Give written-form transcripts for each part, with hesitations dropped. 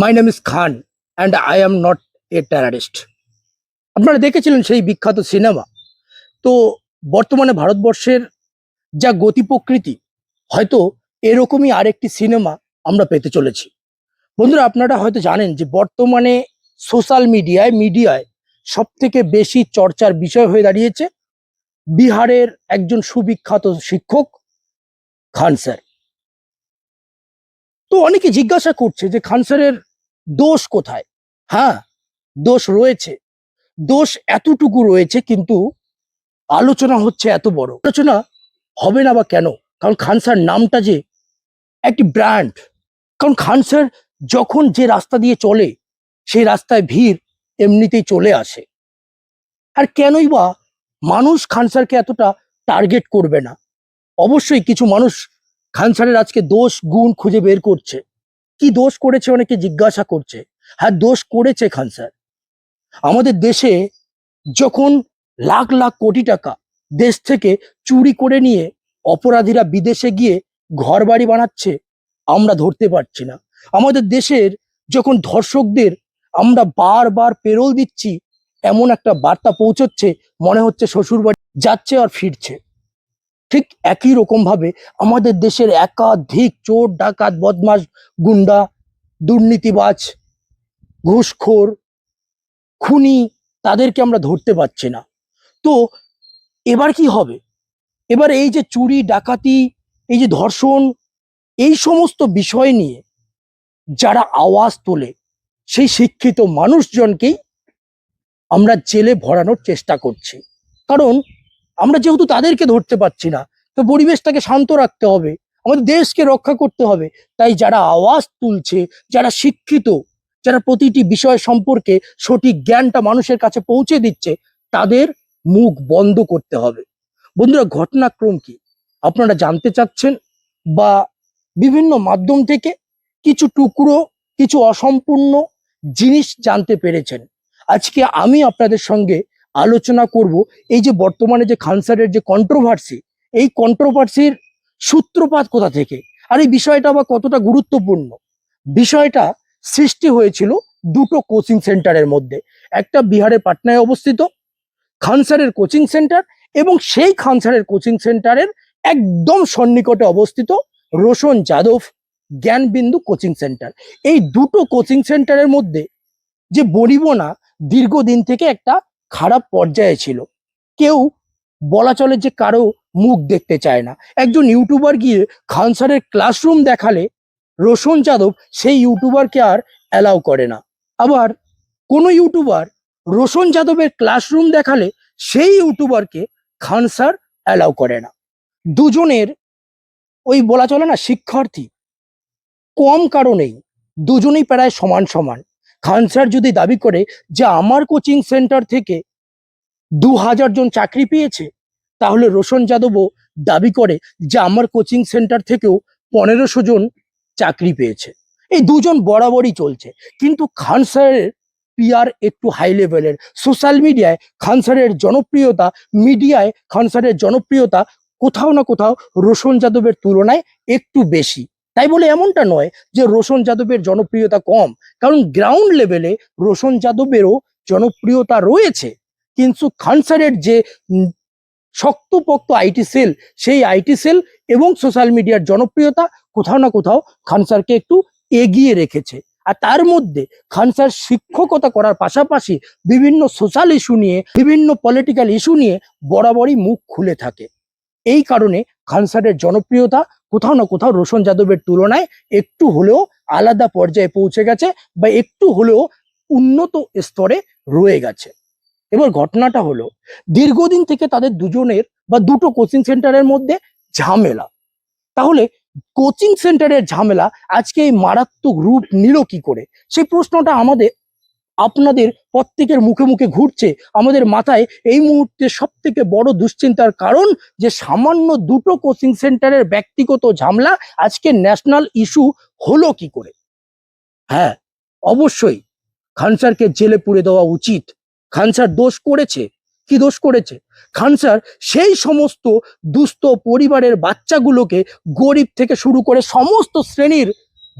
My name is Khan and I am not a terrorist. আপনারা দেখেছিলেন সেই বিখ্যাত সিনেমা। তো বর্তমানে ভারতবর্ষের যা গতি প্রকৃতি, হয়তো এরকমই আরেকটি সিনেমা আমরা পেতে চলেছি। বন্ধুরা, আপনারা হয়তো জানেন যে বর্তমানে সোশ্যাল মিডিয়ায় সব থেকে বেশি চর্চার বিষয় হয়ে দাঁড়িয়েছে বিহারের একজন সুবিখ্যাত শিক্ষক খান স্যার। তো অনেকে জিজ্ঞাসা করছে যে খান স্যারের দোষ কোথায়। হ্যাঁ, দোষ রয়েছে, দোষ এতটুকু রয়েছে, কিন্তু আলোচনা হচ্ছে এত বড়। আলোচনা হবে না বা কেন? কারণ খান স্যার নামটা যে একটি ব্র্যান্ড। কারণ খান স্যার যখন যে রাস্তা দিয়ে চলে, সেই রাস্তায় ভিড় এমনিতেই চলে আসে। আর কেনই বা মানুষ খান স্যারকে এতটা টার্গেট করবে না? অবশ্যই কিছু মানুষ খান স্যারের আজকে দোষ গুণ খুঁজে বের করছে। কি দোষ করেছে অনেকে জিজ্ঞাসা করছে। হ্যাঁ, দোষ করেছে খান স্যার। আমাদের দেশে যখন লাখ লাখ কোটি টাকা দেশ থেকে চুরি করে নিয়ে অপরাধীরা বিদেশে গিয়ে ঘর বাড়ি বানাচ্ছে, আমরা ধরতে পারছি না। আমাদের দেশের যখন ধর্ষকদের আমরা বারবার পেরোল দিচ্ছি, এমন একটা বার্তা পৌঁছচ্ছে, মনে হচ্ছে শ্বশুর বাড়ি যাচ্ছে আর ফিরছে। ঠিক একই রকম ভাবে আমাদের দেশের একাধিক চোর ডাকাত বদমাশ গুন্ডা দুর্নীতিবাজ ঘুষখোর খুনি, তাদেরকে আমরা ধরতে পারছি না। তো এবার কি হবে? এবার এই যে চুরি ডাকাতি, এই যে ধর্ষণ, এই সমস্ত বিষয় নিয়ে যারা আওয়াজ তোলে, সেই শিক্ষিত মানুষজনকেই আমরা জেলে ভরানোর চেষ্টা করছি। কারণ আমরা যেহেতু তাদেরকে ধরতে পারছি না, তো পরিবেশটাকে শান্ত রাখতে হবে, আমাদের দেশকে রক্ষা করতে হবে। তাই যারা আওয়াজ তুলছে, যারা শিক্ষিত, যারা প্রতিটি বিষয় সম্পর্কে সঠিক জ্ঞানটা মানুষের কাছে পৌঁছে দিচ্ছে, তাদের মুখ বন্ধ করতে হবে। বন্ধুরা, ঘটনাক্রম কি আপনারা জানতে চাচ্ছেন? বা বিভিন্ন মাধ্যম থেকে কিছু টুকরো, কিছু অসম্পূর্ণ জিনিস জানতে পেরেছেন? আজকে আমি আপনাদের সঙ্গে আলোচনা করব এই যে বর্তমানে যে খান স্যারের যে কন্ট্রোভার্সি, এই কন্ট্রোভার্সির সূত্রপাত কোথা থেকে, আর এই বিষয়টা আবার কতটা গুরুত্বপূর্ণ। বিষয়টা সৃষ্টি হয়েছিল দুটো কোচিং সেন্টারের মধ্যে। একটা বিহারের পাটনায় অবস্থিত খান স্যারের কোচিং সেন্টার, এবং সেই খান স্যারের কোচিং সেন্টারের একদম সন্নিকটে অবস্থিত রোশন যাদব জ্ঞানবিন্দু কোচিং সেন্টার। এই দুটো কোচিং সেন্টারের মধ্যে যে বনিবনা দীর্ঘদিন থেকে একটা খারাপ পর্যায়ে ছিল। কেউ বলা চলে যে কারো মুখ দেখতে চায় না। একজন ইউটিউবার গিয়ে খান স্যারের ক্লাসরুম দেখালে রোশন যাদব সেই ইউটিউবারকে আর অ্যালাউ করে না। আবার কোনো ইউটিউবার রোশন যাদবের ক্লাসরুম দেখালে সেই ইউটিউবারকে খান স্যার অ্যালাউ করে না। দুজনের ওই বলা চলে না শিক্ষার্থী, কম কারণেই দুজনেই প্রায় সমান সমান। খান স্যার যদি দাবি করে যে আমার কোচিং সেন্টার থেকে 2000 জন চাকরি পেয়েছে, তাহলে রোশন যাদবও দাবি করে যে আমার কোচিং সেন্টার থেকেও 1500 জন চাকরি পেয়েছে। এই দুজন বরাবরই চলছে। কিন্তু খান স্যারের পিআর একটু হাই লেভেলের। সোশ্যাল মিডিয়ায় খান স্যারের জনপ্রিয়তা, মিডিয়ায় খান স্যারের জনপ্রিয়তা কোথাও না কোথাও রোশন যাদবের তুলনায় একটু বেশি। তাই বলে এমনটা নয় যে রোশন যাদবের জনপ্রিয়তা কম, কারণ গ্রাউন্ড লেভেলে রোশন যাদবেরও জনপ্রিয়তা রয়েছে। কিন্তু খান স্যারের যে শক্তপোক্ত আইটি সেল, সেই আইটি সেল এবং সোশ্যাল মিডিয়ার জনপ্রিয়তা কোথাও না কোথাও খান স্যারকে একটু এগিয়ে রেখেছে। আর তার মধ্যে খান স্যার শিক্ষকতা করার পাশাপাশি বিভিন্ন সোশ্যাল ইস্যু নিয়ে, বিভিন্ন পলিটিক্যাল ইস্যু নিয়ে বরাবরই মুখ খুলে থাকে। এই কারণে খান স্যারের জনপ্রিয়তা কোথাও না কোথাও রোশন যাদবের তুলনায় একটু হলেও আলাদা পর্যায়ে পৌঁছে গেছে, বা একটু হলেও উন্নত স্তরে রয়ে গেছে। এবার ঘটনাটা হলো, দীর্ঘদিন থেকে তাদের দুজনের বা দুটো কোচিং সেন্টারের মধ্যে ঝামেলা। তাহলে কোচিং সেন্টারের ঝামেলা আজকে এই মারাত্মক রূপ নিল কি করে? সেই প্রশ্নটা আমাদের আপনাদের প্রত্যেকের মুখে মুখে ঘুরছে। আমাদের মাথায় এই মুহূর্তে সব থেকে বড় দুশ্চিন্তার কারণ যে সামান্য দুটো কোচিং সেন্টারের ব্যক্তিগত ঝামেলা আজকে ন্যাশনাল ইস্যু হলো কি করে? হ্যাঁ, অবশ্যই খান স্যারকে জেলে পুরে দেওয়া উচিত। খান স্যার দোষ করেছে। কি দোষ করেছে? খান স্যার সেই সমস্ত দুস্থ পরিবারের বাচ্চাগুলোকে, গরিব থেকে শুরু করে সমস্ত শ্রেণীর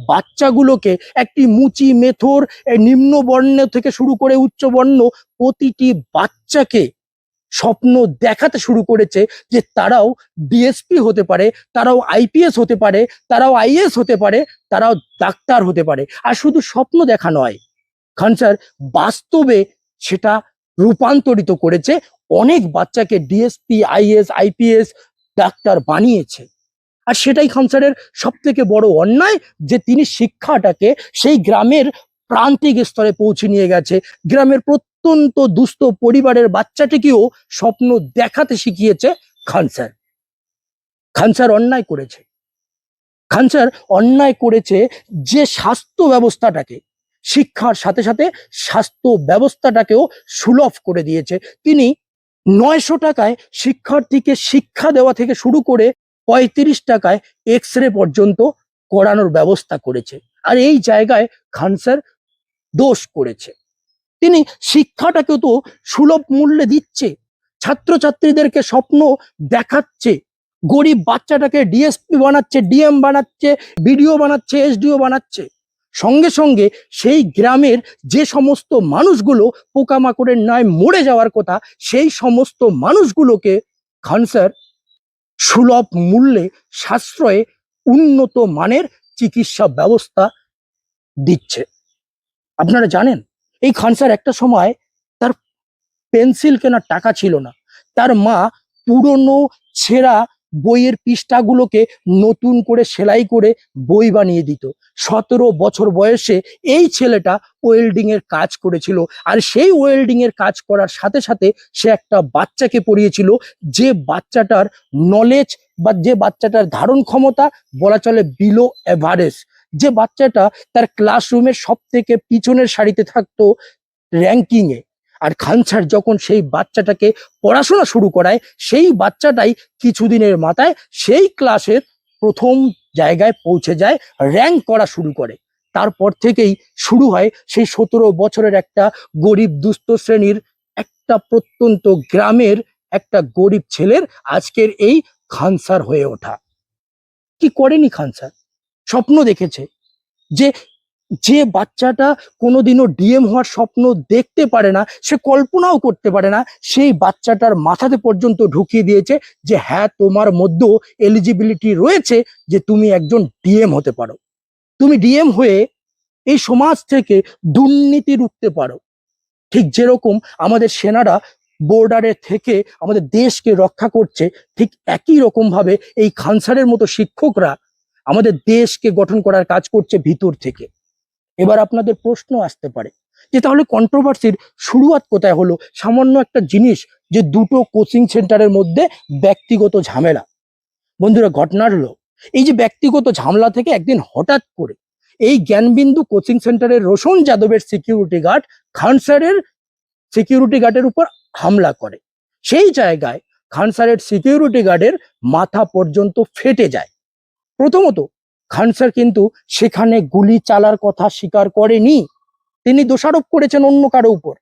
বাচ্চাগুলোকে একটি মুচি মেথর নিম্ন বর্ণ থেকে শুরু করে উচ্চ বর্ণ প্রতিটি বাচ্চাকে স্বপ্ন দেখাতে শুরু করেছে যে তারাও ডিএসপি হতে পারে, তারাও আইপিএস হতে পারে, তারাও আইএস হতে পারে, তারাও ডাক্তার হতে পারে। আর শুধু স্বপ্ন দেখা নয়, খান স্যার বাস্তবে সেটা রূপান্তরিত করেছে, অনেক বাচ্চাকে ডিএসপি আইএস আইপিএস ডাক্তার বানিয়েছে। আর সেটাই খান স্যারের সব থেকে বড় অন্যায় যে তিনি শিক্ষাটাকে সেই গ্রামের প্রান্তিক স্তরে পৌঁছে নিয়ে গেছে। গ্রামের প্রত্যন্ত দুস্থ পরিবারের বাচ্চাটিকেও স্বপ্ন দেখাতে শিখিয়েছে খান স্যার। খান স্যার অন্যায় করেছে। খান স্যার অন্যায় করেছে যে স্বাস্থ্য ব্যবস্থাটাকে, শিক্ষার সাথে সাথে স্বাস্থ্য ব্যবস্থাটাকেও সুলভ করে দিয়েছে। তিনি 900 টাকায় শিক্ষার্থীকে শিক্ষা দেওয়া থেকে শুরু করে 35 টাকায় এক্স রে পর্যন্ত করানোর ব্যবস্থা করেছে। আর এই জায়গায় খান স্যার দোষ করেছে। তিনি শিক্ষাটাকে তো সুলভ মূল্যে দিচ্ছে, ছাত্রছাত্রীদেরকে স্বপ্ন দেখাচ্ছে, গরিব বাচ্চাটাকে ডিএসপি বানাচ্ছে, ডিএম বানাচ্ছে, বিডিও বানাচ্ছে, এসডিও বানাচ্ছে। সঙ্গে সঙ্গে সেই গ্রামের যে সমস্ত মানুষগুলো পোকামাকড়ের ন্যায় মরে যাওয়ার কথা, সেই সমস্ত মানুষগুলোকে খান স্যার সুলভ মূল্যে সাশ্রয়ে উন্নত মানের চিকিৎসা ব্যবস্থা দিচ্ছে। আপনারা জানেন এই খান স্যার একটা সময় তার পেন্সিল কেনার টাকা ছিল না, তার মা পুরনো ছেঁড়া বইয়ের পৃষ্ঠাগুলোকে নতুন করে সেলাই করে বই বানিয়ে দিত। 17 বছর বয়সে এই ছেলেটা ওয়েল্ডিং এর কাজ করেছিল। আর সেই ওয়েল্ডিং এর কাজ করার সাথে সাথে সে একটা বাচ্চাকে পড়িয়েছিল, যে বাচ্চাটার নলেজ বা যে বাচ্চাটার ধারণ ক্ষমতা বলা চলে বিলো এভারেজ, যে বাচ্চাটা তার ক্লাসরুমের সব থেকে পিছনের সারিতে থাকতো র্যাঙ্কিং এ। আর খান স্যার যখন সেই বাচ্চাটাকে পড়াশোনা শুরু করায়, সেই বাচ্চাটাই কিছুদিনের মাথায় সেই ক্লাসের প্রথম জায়গায় পৌঁছে যায়, র্যাঙ্ক করা শুরু করে। তারপর থেকেই শুরু হয় সেই 17 বছরের একটা গরিব দুস্থ শ্রেণীর একটা প্রত্যন্ত গ্রামের একটা গরিব ছেলের আজকের এই খান স্যার হয়ে ওঠা। কি করেনি খান স্যার? স্বপ্ন দেখেছে যে যে বাচ্চাটা কোনোদিনও ডিএম হওয়ার স্বপ্ন দেখতে পারে না, সে কল্পনাও করতে পারে না, সেই বাচ্চাটার মাথাতে পর্যন্ত ঢুকিয়ে দিয়েছে যে হ্যাঁ, তোমার মধ্যেও এলিজিবিলিটি রয়েছে যে তুমি একজন ডিএম হতে পারো, তুমি ডিএম হয়ে এই সমাজ থেকে দুর্নীতি রুখতে পারো। ঠিক যেরকম আমাদের সেনারা বর্ডারে থেকে আমাদের দেশকে রক্ষা করছে, ঠিক একই রকম ভাবে এই খান স্যারের মতো শিক্ষকরা আমাদের দেশকে গঠন করার কাজ করছে ভিতর থেকে। এবার আপনাদের প্রশ্ন আসতে পারে যে তাহলে কন্ট্রোভার্সির শুরুয়াত কোথায় হলো? সামান্য একটা জিনিস, যে দুটো কোচিং সেন্টারের মধ্যে ব্যক্তিগত ঝামেলা। বন্ধুরা, ঘটনা হলো এই যে ব্যক্তিগত ঝামেলা থেকে একদিন হঠাৎ করে এই জ্ঞানবিন্দু কোচিং সেন্টারের রোশন যাদবের সিকিউরিটি গার্ড খান স্যারের সিকিউরিটি গার্ডের উপর হামলা করে। সেই জায়গায় খান স্যারের সিকিউরিটি গার্ডের মাথা পর্যন্ত ফেটে যায়। প্রথমত, খান স্যার কিন্তু সেখানে গুলি চালার কথা স্বীকার করেনি, তিনি দোষারোপ করেছেন অন্য কারো উপর।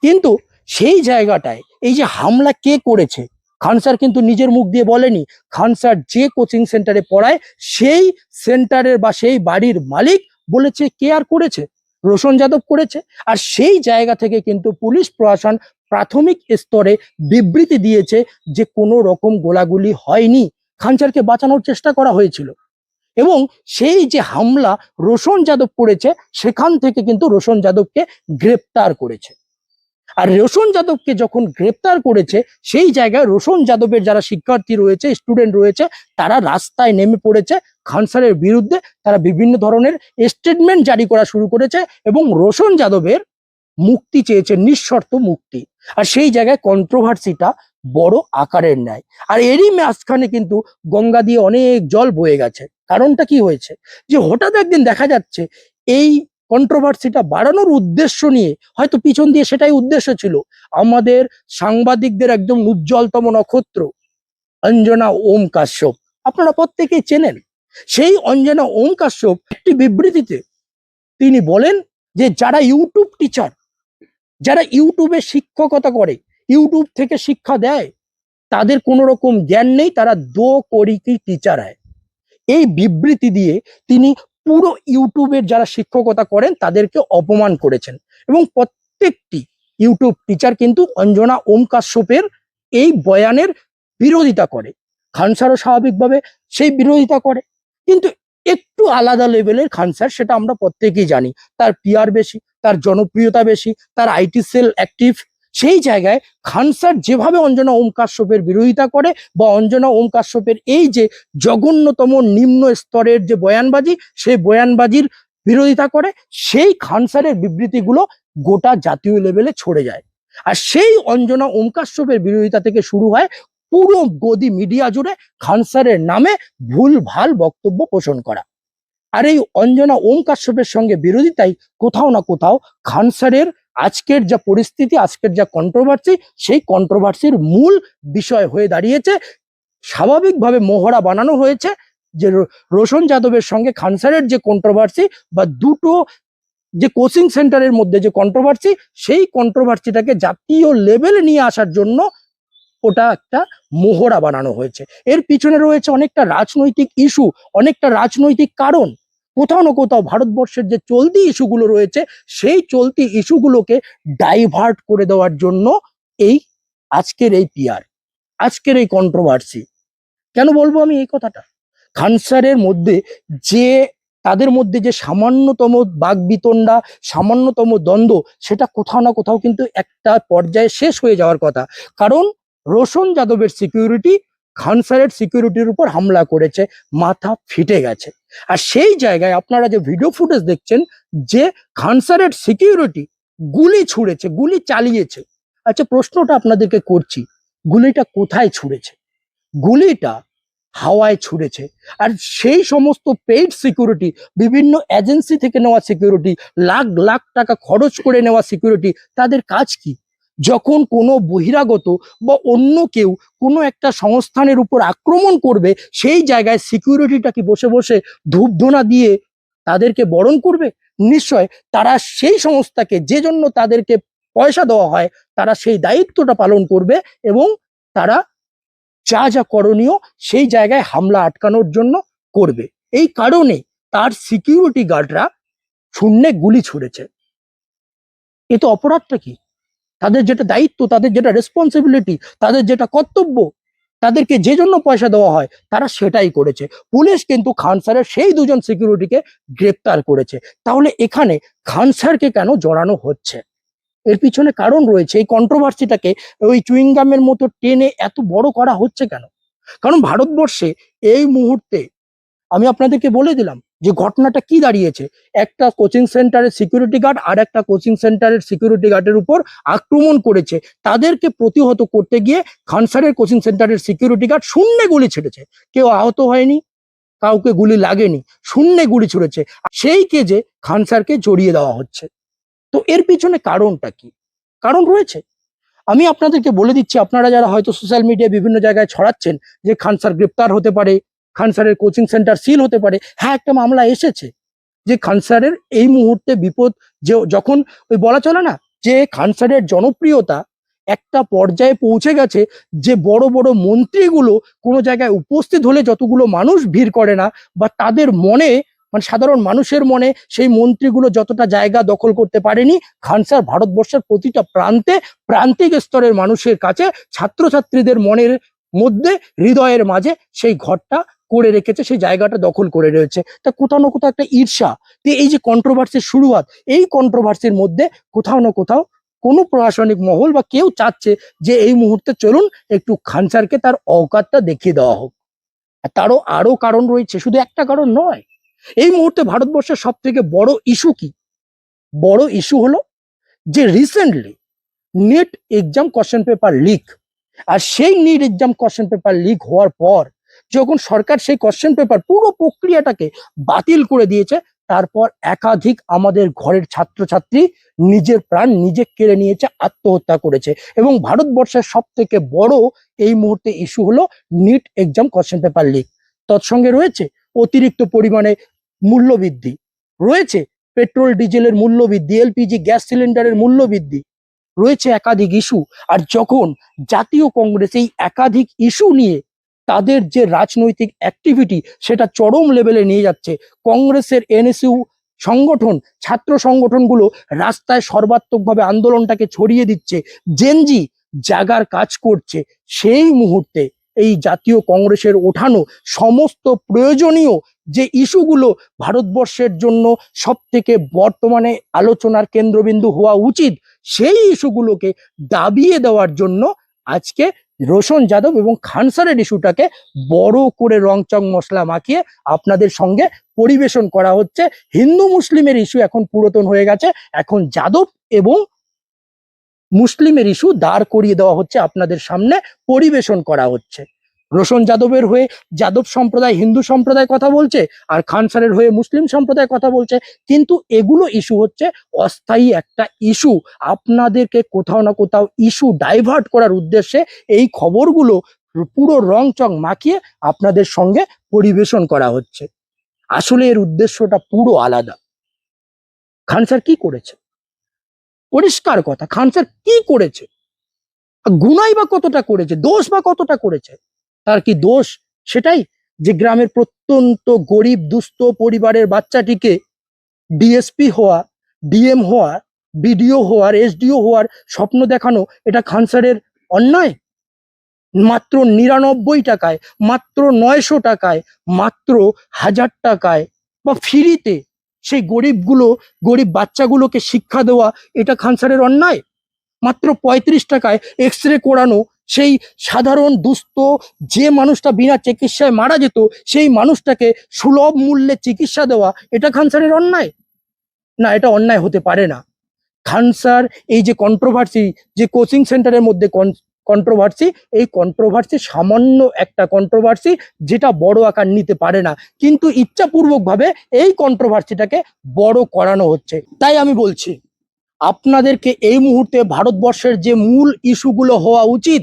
কিন্তু সেই জায়গাটায় এই যে হামলা কে করেছে, খান স্যার কিন্তু নিজের মুখ দিয়ে বলেনি। খান স্যার যে কোচিং সেন্টারে পড়ায় সেই সেন্টারের বা সেই বাড়ির মালিক বলেছে কে আর করেছে, রোশন যাদব করেছে। আর সেই জায়গা থেকে কিন্তু পুলিশ প্রশাসন প্রাথমিক স্তরে বিবৃতি দিয়েছে যে কোনো রকম গোলাগুলি হয়নি, খান স্যারকে বাঁচানোর চেষ্টা করা হয়েছিল। এবং সেই যে হামলা রোশন যাদব করেছে, সেখান থেকে কিন্তু রোশন যাদবকে গ্রেপ্তার করেছে। আর রোশন যাদবকে যখন গ্রেপ্তার করেছে, সেই জায়গায় রোশন যাদবের যারা শিক্ষার্থী রয়েছে, স্টুডেন্ট রয়েছে, তারা রাস্তায় নেমে পড়েছে খান স্যারের বিরুদ্ধে। তারা বিভিন্ন ধরনের স্টেটমেন্ট জারি করা শুরু করেছে এবং রোশন যাদবের মুক্তি চেয়েছে, নিঃশর্ত মুক্তি। আর সেই জায়গায় কন্ট্রোভার্সিটা বড় আকারের নেয়। আর এরই মাঝখানে কিন্তু গঙ্গা দিয়ে অনেক জল বয়ে গেছে। কারণটা কি হয়েছে, যে হঠাৎ একদিন দেখা যাচ্ছে এই কন্ট্রোভার্সিটা বাড়ানোর উদ্দেশ্য নিয়ে, হয়তো পিছন দিয়ে সেটাই উদ্দেশ্য ছিল, আমাদের সাংবাদিকদের একদম উজ্জ্বলতম নক্ষত্র অঞ্জনা ওম কাশ্যপ, আপনারা প্রত্যেকেই চেনেন। সেই অঞ্জনা ওম কাশ্যপ একটি বিবৃতিতে তিনি বলেন যে যারা ইউটিউব টিচার, যারা ইউটিউবে শিক্ষকতা করে, ইউটিউব থেকে শিক্ষা দেয়, তাদের কোনো রকম জ্ঞান নেই, তারা দো করি কি টিচার হয়। এই বিবৃতি দিয়ে তিনি পুরো ইউটিউবের যারা শিক্ষকতা করেন তাদেরকে অপমান করেছেন, এবং প্রত্যেকটি ইউটিউব টিচার কিন্তু অঞ্জনা ওম কাশ্যপের এই বয়ানের বিরোধিতা করে। খান স্যারও স্বাভাবিকভাবে সেই বিরোধিতা করে, কিন্তু একটু আলাদা লেভেলের খান স্যার, সেটা আমরা প্রত্যেকেই জানি। তার পিআর বেশি, তার জনপ্রিয়তা বেশি, তার আইটি সেল অ্যাক্টিভ। সেই জায়গায় খান স্যার যেভাবে অঞ্জনা ওম কাশ্যপের বিরোধিতা করে, বা অঞ্জনা ওম কাশ্যপের এই যে জঘন্যতম নিম্ন স্তরের যে বয়ানবাজি, সেই বয়ানবাজির বিরোধিতা করে, সেই খান স্যারের বিবৃতিগুলো গোটা জাতীয় লেভেলে ছড়ে যায়। আর সেই অঞ্জনা ওম কাশ্যপের বিরোধিতা থেকে শুরু হয় পুরো গদি মিডিয়া জুড়ে খান স্যারের নামে ভুল ভাল বক্তব্য পোষণ করা। আর এই অঞ্জনা ওম কাশ্যপের সঙ্গে বিরোধিতাই কোথাও না কোথাও খান স্যারের আজকের যা পরিস্থিতি, আজকের যা কন্ট্রোভার্সি, সেই কন্ট্রোভার্সির মূল বিষয় হয়ে দাঁড়িয়েছে। স্বাভাবিকভাবে মোহরা বানানো হয়েছে যে রোশন যাদবের সঙ্গে খান স্যারের যে কন্ট্রোভার্সি, বা দুটো যে কোচিং সেন্টারের মধ্যে যে কন্ট্রোভার্সি, সেই কন্ট্রোভার্সিটাকে জাতীয় লেভেলে নিয়ে আসার জন্য ওটা একটা মোহরা বানানো হয়েছে। এর পিছনে রয়েছে অনেকটা রাজনৈতিক ইস্যু, অনেকটা রাজনৈতিক কারণ। কোথাও না কোথাও ভারতবর্ষের যে চলতি ইস্যুগুলো রয়েছে, সেই চলতি ইস্যুগুলোকে ডাইভার্ট করে দেওয়ার জন্য এই আজকের এই পিআর, আজকের এই কন্ট্রোভার্সি। কেন বলবো আমি এই কথাটা? খান স্যারের মধ্যে যে তাদের মধ্যে যে সামান্যতম বাকবিতণ্ডা, সামান্যতম দ্বন্দ্ব, সেটা কোথাও না কোথাও কিন্তু একটা পর্যায়ে শেষ হয়ে যাওয়ার কথা। কারণ রোশন যাদবের সিকিউরিটি খান স্যারের সিকিউরিটির উপর হামলা করেছে, মাথা ফেটে গেছে। আর সেই জায়গায় আপনারা যে ভিডিও ফুটেজ দেখছেন, যে খান স্যারের সিকিউরিটি গুলি ছুঁড়েছে, গুলি চালিয়েছে। আচ্ছা, প্রশ্নটা আপনাদেরকে করছি, গুলিটা কোথায় ছুঁড়েছে? গুলিটা হাওয়ায় ছুড়েছে। আর সেই সমস্ত পেইড সিকিউরিটি, বিভিন্ন এজেন্সি থেকে নেওয়া সিকিউরিটি, লাখ লাখ টাকা খরচ করে নেওয়া সিকিউরিটি, তাদের কাজ কি? যখন কোনো বহিরাগত বা অন্য কেউ কোনো একটা সংস্থানের উপর আক্রমণ করবে, সেই জায়গায় সিকিউরিটিটা কি বসে বসে ধূপধুনা দিয়ে তাদেরকে বরণ করবে? নিশ্চয় তারা সেই সংস্থাকে, যে জন্য তাদেরকে পয়সা দেওয়া হয়, তারা সেই দায়িত্বটা পালন করবে, এবং তারা যা যা করণীয় সেই জায়গায় হামলা আটকানোর জন্য করবে। এই কারণে তার সিকিউরিটি গার্ডরা শূন্যে গুলি ছুড়েছে। এ তো অপরাধটা কি? তাদের যেটা দায়িত্ব, তাদের যেটা রেসপন্সিবিলিটি, তাদের যেটা কর্তব্য, তাদেরকে যে জন্য পয়সা দেওয়া হয়, তারা সেটাই করেছে। পুলিশ কিন্তু খান স্যারের সেই দুজন সিকিউরিটিকে গ্রেপ্তার করেছে। তাহলে এখানে খান স্যারকে কেন জড়ানো হচ্ছে? এর পিছনে কারণ রয়েছে। এই কন্ট্রোভার্সিটাকে ওই চুইংগামের মতো টেনে এত বড় করা হচ্ছে কেন? কারণ ভারতবর্ষে এই মুহূর্তে আমি আপনাদেরকে বলে দিলাম যে ঘটনাটা কি দাঁড়িয়েছে। একটা কোচিং সেন্টারের সিকিউরিটি গার্ড আর একটা কোচিং সেন্টারের সিকিউরিটি গার্ডের উপর আক্রমণ করেছে। তাদেরকে প্রতিহত করতে গিয়ে খান স্যারের কোচিং সেন্টারের সিকিউরিটি গার্ড শূন্যে গুলি ছেড়েছে। কেউ আহত হয়নি, কাউকে গুলি লাগেনি, শূন্যে গুলি ছুড়েছে। সেই কেজে খান স্যারকে জড়িয়ে দেওয়া হচ্ছে। তো এর পিছনে কারণটা কি? কারণ রয়েছে। আমি আপনাদেরকে বলে দিচ্ছি, আপনারা যারা হয়তো সোশ্যাল মিডিয়ায় বিভিন্ন জায়গায় ছড়াচ্ছেন যে খান স্যার গ্রেপ্তার হতে পারে, খান স্যারের কোচিং সেন্টার সিল হতে পারে। হ্যাঁ, একটা মামলা এসেছে যে খান স্যারের এই মুহূর্তে বিপদ, যে যখন ওই বলা চলে না যে খান স্যারের জনপ্রিয়তা একটা পর্যায়ে পৌঁছে গেছে, যে বড় বড় মন্ত্রীগুলো কোনো জায়গায় উপস্থিত হলে যতগুলো মানুষ ভিড় করে না, বা তাদের মনে, মানে সাধারণ মানুষের মনে সেই মন্ত্রীগুলো যতটা জায়গা দখল করতে পারেনি, খান স্যার ভারতবর্ষের প্রতিটা প্রান্তে, প্রান্তিক স্তরের মানুষের কাছে, ছাত্রছাত্রীদের মনের মধ্যে, হৃদয়ের মাঝে সেই ঘরটা করে রেখেছে, সেই জায়গাটা দখল করে রয়েছে। তা কোথাও না কোথাও একটা ঈর্ষা, এই যে কন্ট্রোভার্সির শুরুয়াত, এই কন্ট্রোভার্সির মধ্যে কোথাও না কোথাও কোনো প্রশাসনিক মহল বা কেউ চাচ্ছে যে এই মুহূর্তে চলুন একটু খান স্যারকে তার অকাতটা দেখিয়ে দেওয়া হোক। আর তারও আরো কারণ রয়েছে, শুধু একটা কারণ নয়। এই মুহূর্তে ভারতবর্ষের সব থেকে বড় ইস্যু কি? বড় ইস্যু হলো যে recently NEET exam question paper leak. আর সেই NEET exam question paper leak হওয়ার পর যখন সরকার সেই কোশ্চেন পেপার পুরো প্রক্রিয়াটাকে বাতিল করে দিয়েছে, তারপর একাধিক আমাদের ঘরের ছাত্রছাত্রী নিজের প্রাণ নিজে কেড়ে নিয়েছে, আত্মহত্যা করেছে। এবং ভারতবর্ষের সব থেকে বড় এই মুহূর্তে ইস্যু হলো NEET exam question paper leak. তৎসঙ্গে রয়েছে অতিরিক্ত পরিমাণে মূল্য বৃদ্ধি, রয়েছে পেট্রোল ডিজেলের মূল্য বৃদ্ধি, এলপিজি গ্যাস সিলিন্ডারের মূল্য বৃদ্ধি, রয়েছে একাধিক ইস্যু। আর যখন জাতীয় কংগ্রেস এই একাধিক ইস্যু নিয়ে তাদের যে রাজনৈতিক অ্যাক্টিভিটি সেটা চরম লেভেলে নিয়ে যাচ্ছে। কংগ্রেসের এনএসইউ সংগঠন, ছাত্র সংগঠনগুলো রাস্তায় সর্বাত্মকভাবে আন্দোলনটাকে ছড়িয়ে দিচ্ছে, জেনজি জাগার কাজ করছে। সেই মুহূর্তে এই জাতীয় কংগ্রেসের ওঠানো সমস্ত প্রয়োজনীয় যে ইস্যুগুলো ভারতবর্ষের জন্য সব থেকে বর্তমানে আলোচনার কেন্দ্রবিন্দু হওয়া উচিত, সেই ইস্যুগুলোকে দাবিয়ে দেওয়ার জন্য আজকে রোশন যাদব এবং খান স্যারের ইস্যুটাকে বড় করে রংচং মশলা মাখিয়ে আপনাদের সঙ্গে পরিবেশন করা হচ্ছে। হিন্দু মুসলিমের ইস্যু এখন পুরাতন হয়ে গেছে, এখন যাদব এবং মুসলিমের ইস্যু দাঁড় করিয়ে দেওয়া হচ্ছে, আপনাদের সামনে পরিবেশন করা হচ্ছে। রোশন যাদবের হয়ে যাদব সম্প্রদায়, হিন্দু সম্প্রদায় কথা বলছে, আর খান স্যারের হয়ে মুসলিম সম্প্রদায় কথা বলছে। কিন্তু এগুলো ইস্যু হচ্ছে অস্থায়ী একটা ইস্যু। আপনাদেরকে কোথাও না কোথাও ইস্যু ডাইভার্ট করার উদ্দেশ্যে এই খবরগুলো পুরো রংচং মাখিয়ে আপনাদের সঙ্গে পরিবেশন করা হচ্ছে। আসলে এর উদ্দেশ্যটা পুরো আলাদা। খান স্যার কি করেছে? পরিষ্কার কথা, খান স্যার কি করেছে? গুনাই বা কতটা করেছে, দোষ বা কতটা করেছে? তার কি দোষ সেটাই যে গ্রামের প্রত্যন্ত গরিব দুস্থ পরিবারের বাচ্চাটিকে ডিএসপি হওয়া, ডিএম হওয়া, বিডিও হওয়ার, এসডিও হওয়ার স্বপ্ন দেখানো, এটা খান স্যারের অন্যায়? মাত্র 99 টাকায়, মাত্র 900 টাকায়, মাত্র 1000 টাকায় বা ফ্রিতে সেই গরিব বাচ্চাগুলোকে শিক্ষা দেওয়া, এটা খান স্যারের অন্যায়? মাত্র 35 টাকায় এক্স রে করানো সেই সাধারণ দুস্থ যে মানুষটা বিনা চিকিৎসায় মারা যেত, সেই মানুষটাকে সুলভ মূল্যে চিকিৎসা দেওয়া, এটা খান স্যারের অন্যায়? না, এটা অন্যায় হতে পারে না। খান স্যার এই যে কন্ট্রোভার্সি, যে কোচিং সেন্টারের মধ্যে কন্ট্রোভার্সি, এই কন্ট্রোভার্সি সামান্য একটা কন্ট্রোভার্সি, যেটা বড় আকার নিতে পারে না, কিন্তু ইচ্ছাপূর্বকভাবে এই কন্ট্রোভার্সিটাকে বড় করানো হচ্ছে। তাই আমি বলছি আপনাদেরকে এই মুহূর্তে ভারতবর্ষের যে মূল ইস্যুগুলো হওয়া উচিত,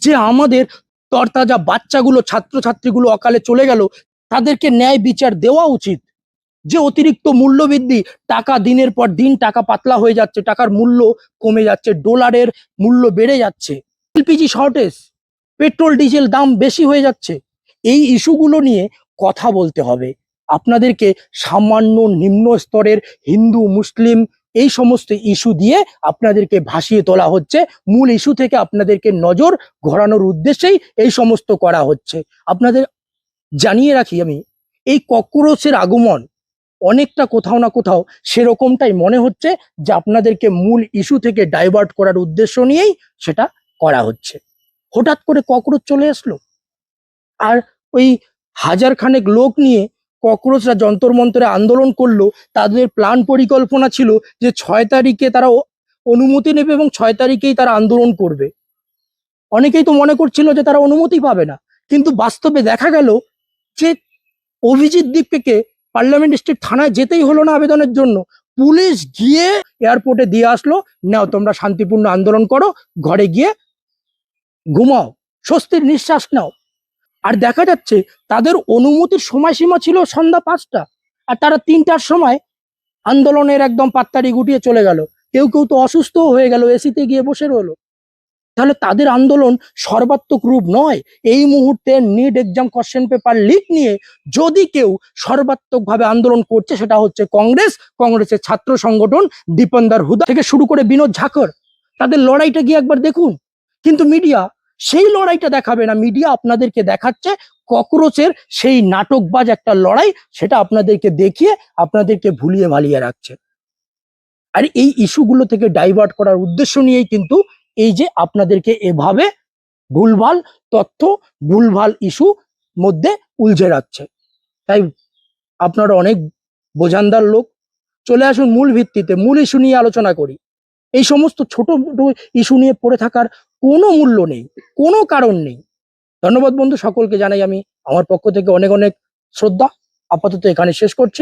যে আমাদের তরতাজা বাচ্চাগুলো, ছাত্রছাত্রীগুলো অকালে চলে গেল, তাদেরকে ন্যায় বিচার দেওয়া উচিত। যে অতিরিক্ত মূল্যবৃদ্ধি, টাকা দিনের পর দিন টাকা পাতলা হয়ে যাচ্ছে, টাকার মূল্য কমে যাচ্ছে, ডলারের মূল্য বেড়ে যাচ্ছে, এলপিজি শর্টেজ, পেট্রোল ডিজেল দাম বেশি হয়ে যাচ্ছে, এই ইস্যুগুলো নিয়ে কথা বলতে হবে। আপনাদেরকে সামান্য নিম্ন স্তরের হিন্দু মুসলিম এই সমস্ত ইস্যু দিয়ে আপনাদেরকে ভাসিয়ে তোলা হচ্ছে। মূল ইস্যু থেকে আপনাদেরকে নজর ঘোরানোর উদ্দেশ্যেই এই সমস্ত করা হচ্ছে। আপনাদের জানিয়ে রাখি আমি, এই ককরোচের আগমন অনেকটা কোথাও না কোথাও সেরকমটাই মনে হচ্ছে, যে আপনাদেরকে মূল ইস্যু থেকে ডাইভার্ট করার উদ্দেশ্য নিয়েই সেটা করা হচ্ছে। হঠাৎ করে ককরোচ চলে আসলো, আর ওই 1000 খানেক লোক নিয়ে ককরোচরা যন্তর মন্তরে আন্দোলন করলো। তাদের প্ল্যান পরিকল্পনা ছিল যে 6 তারিখে তারা অনুমতি নেবে এবং 6 তারিখেই তারা আন্দোলন করবে। অনেকেই তো মনে করছিল যে তারা অনুমতি পাবে না, কিন্তু বাস্তবে দেখা গেল যে অভিজিৎ দীপকে পার্লামেন্ট স্ট্রিট থানায় যেতেই হলো না আবেদনের জন্য, পুলিশ গিয়ে এয়ারপোর্টে দিয়ে আসলো, নাও তোমরা শান্তিপূর্ণ আন্দোলন করো, ঘরে গিয়ে ঘুমাও, স্বস্তির নিঃশ্বাস নাও। আর দেখা যাচ্ছে তাদের অনুমতির সময়সীমা ছিল সন্ধ্যা 5টা, আর তারা 3টার সময় আন্দোলনের একদম পাত্তারি গুটিয়ে চলে গেল। কেউ কেউ তো অসুস্থও হয়ে গেল, এসিতে গিয়ে বসে রইলো। তাহলে তাদের আন্দোলন সর্বাত্মক রূপ নয়। এই মুহূর্তে NEET exam question paper leak নিয়ে যদি কেউ সর্বাত্মকভাবে আন্দোলন করছে, সেটা হচ্ছে কংগ্রেস, কংগ্রেসের ছাত্র সংগঠন দীপেন্দর হুদা থেকে শুরু করে বিনোদ ঝাকর। তাদের লড়াইটা গিয়ে একবার দেখুন। কিন্তু মিডিয়া সেই লড়াইটা দেখাবে না, মিডিয়া আপনাদেরকে দেখাচ্ছে ককরোচের সেই নাটকবাজ একটা লড়াই, সেটা আপনাদেরকে দেখিয়ে আপনাদেরকে ভুলিয়ে ভালিয়ে রাখছে। আর এই ইস্যুগুলো থেকে ডাইভার্ট করার উদ্দেশ্য নিয়েই কিন্তু এই যে আপনাদেরকে এভাবে ভুলভাল তথ্য, ভুলভাল ইস্যু মধ্যে উলঝে রাখছে। তাই আপনারা অনেক বোঝানদার লোক, চলে আসুন মূল ভিত্তিতে, মূল ইস্যু নিয়ে আলোচনা করি। এই সমস্ত ছোট ছোট ইস্যু নিয়ে পড়ে থাকার কোনো মূল্য নেই, কোনো কারণ নেই। ধন্যবাদ বন্ধু, সকলকে জানাই আমি আমার পক্ষ থেকে অনেক অনেক শ্রদ্ধা। আপাতত এখানে শেষ করছি।